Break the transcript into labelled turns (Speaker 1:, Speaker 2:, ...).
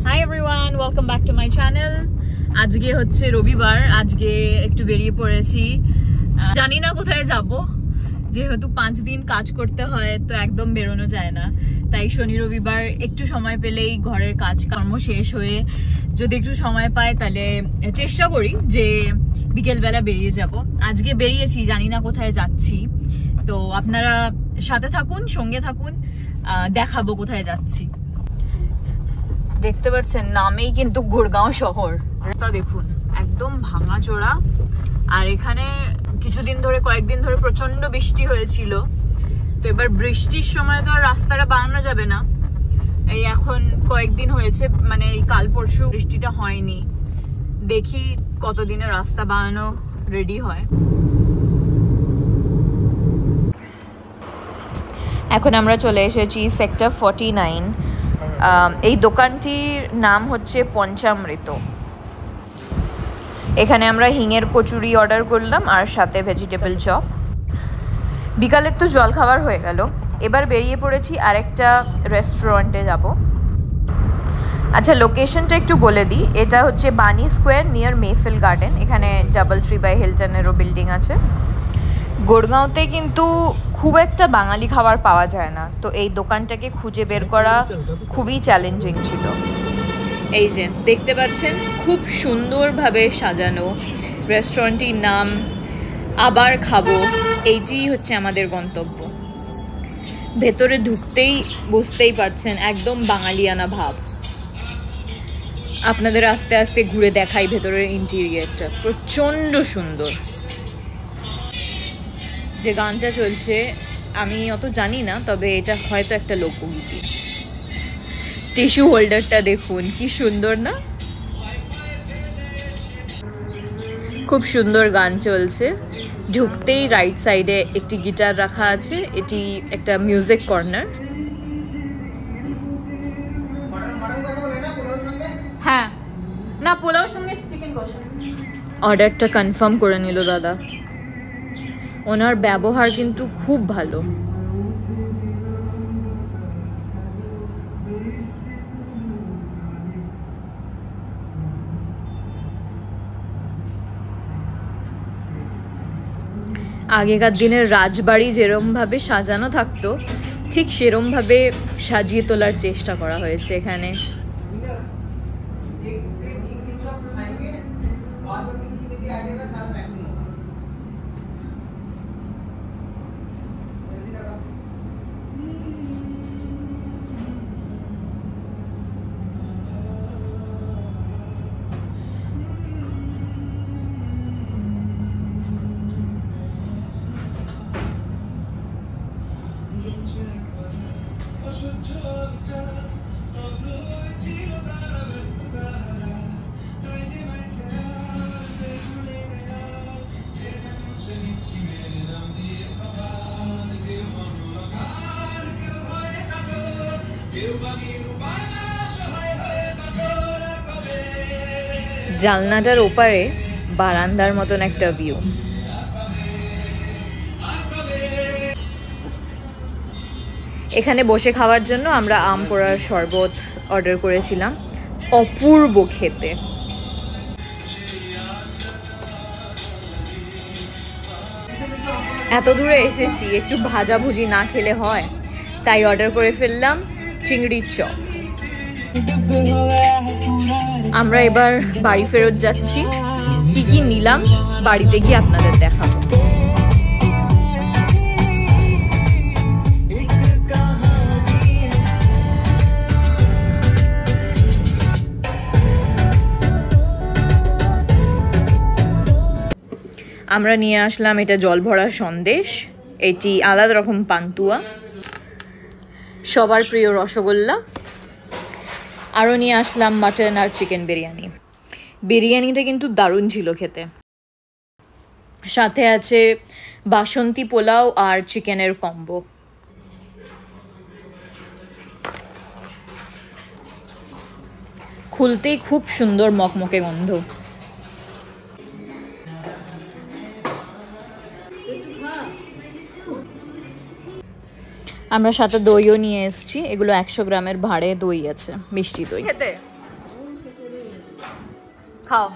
Speaker 1: Hi everyone, welcome back to my channel. আজকে হচ্ছে রবিবার, আজকে একটু বেরিয়ে পড়েছি। জানি না কোথায় যাব, যেহেতু 5 দিন কাজ করতে হয় তো একদম বেরোনো যায় না। তাই শনি রবিবার একটু সময় পেলেই ঘরের কাজ কর্ম শেষ হয়ে যদি একটু সময় পাই তাহলে চেষ্টা করি যে বিকেলবেলা বেরিয়ে যাব। আজকে বেরিয়েছি, জানি না কোথায় যাচ্ছি, তো আপনারা সাথে থাকুন, সঙ্গে থাকুন, দেখাবো কোথায় যাচ্ছি। দেখতে পাচ্ছেন নামেই কিন্তু গুড়গাঁও শহর। রাস্তা দেখুন একদম ভাঙাচোরা, আর এখানে কয়েকদিন ধরে প্রচন্ড বৃষ্টি হয়েছিল। তো এবার বৃষ্টির সময় তো আর রাস্তাটা বানানো যাবে না। এই এখন কয়েকদিন হয়েছে, মানে এই কাল পরশু বৃষ্টিটা হয়নি। দেখি কতদিনে রাস্তা বানানো রেডি হয়। এখন আমরা চলে এসেছি সেক্টর 49। এই দোকানটির নাম হচ্ছে পঞ্চামৃত। এখানে আমরা হিঙের কচুরি অর্ডার করলাম আর সাথে ভেজিটেবল চপ। বিকালের তো জল খাবার হয়ে গেল, এবার বেরিয়ে পড়েছি আরেকটা রেস্টুরেন্টে যাব। আচ্ছা, লোকেশনটা একটু বলে দিই। এটা হচ্ছে বানি স্কোয়ার নিয়ার মেফিল গার্ডেন। এখানে ডাবল ট্রি বাই হিলটনেরও বিল্ডিং আছে। গুড়গাঁওতে কিন্তু খুব একটা বাঙালি খাবার পাওয়া যায় না, তো এই দোকানটাকে খুঁজে বের করা খুবই চ্যালেঞ্জিং ছিল। এই যে দেখতে পাচ্ছেন খুব সুন্দরভাবে সাজানো রেস্টুরেন্টটির নাম আবার খাবো। এইটি হচ্ছে আমাদের গন্তব্য। ভেতরে ঢুকতেই বুঝতেই পারছেন একদম বাঙালিয়ানা ভাব। আপনাদের আস্তে আস্তে ঘুরে দেখাই ভেতরের ইন্টেরিয়রটা, প্রচণ্ড সুন্দর। যে গানটা চলছে আমি অত জানি না, তবে এটা হয়তো একটা লোকগীতি। টিস্যু হোল্ডারটা দেখুন কি সুন্দর না? খুব সুন্দর গান চলছে। ঢুকতেই রাইট সাইডে একটি গিটার রাখা আছে, এটি একটা মিউজিক কর্নার। হ্যাঁ, না পোলাওর সঙ্গে চিকেন কষা। অর্ডারটা কনফার্ম করে নিল দাদা। ওনার ব্যবহার কিন্তু খুব ভালো। আগেকার দিনের রাজবাড়ি যেরমভাবে সাজানো থাকতো ঠিক সেরমভাবে সাজিয়ে তোলার চেষ্টা করা হয়েছে এখানে। জানলাটার ওপারে বারান্দার মতন একটা ভিউ। এখানে বসে খাওয়ার জন্য আমরা আম পোড়ার শরবত অর্ডার করেছিলাম, অপূর্ব খেতে। এত দূরে এসেছি, একটু ভাজাভুজি না খেলে হয়, তাই অর্ডার করে ফেললাম চিংড়ির চপ। আমরা এবার বাড়ি ফেরত যাচ্ছি। কি কি নিলাম বাড়িতে গিয়ে আপনাদের দেখাবো। আমরা নিয়ে আসলাম এটা জল ভরা সন্দেশ, এটি আলাদা রকম পান্তুয়া, সবার প্রিয় রসগোল্লা। আরও নিয়ে আসলাম মাটন আর চিকেন বিরিয়ানি। বিরিয়ানিটা কিন্তু দারুণ ছিল খেতে। সাথে আছে বাসন্তী পোলাও আর চিকেনের কম্বো। খুলতেই খুব সুন্দর মকমকে গন্ধ। আমরা সাথে দইও নিয়ে এসেছি। এগুলো 100 গ্রামের ভাঁড়ে দই আছে, মিষ্টি দই। খাও।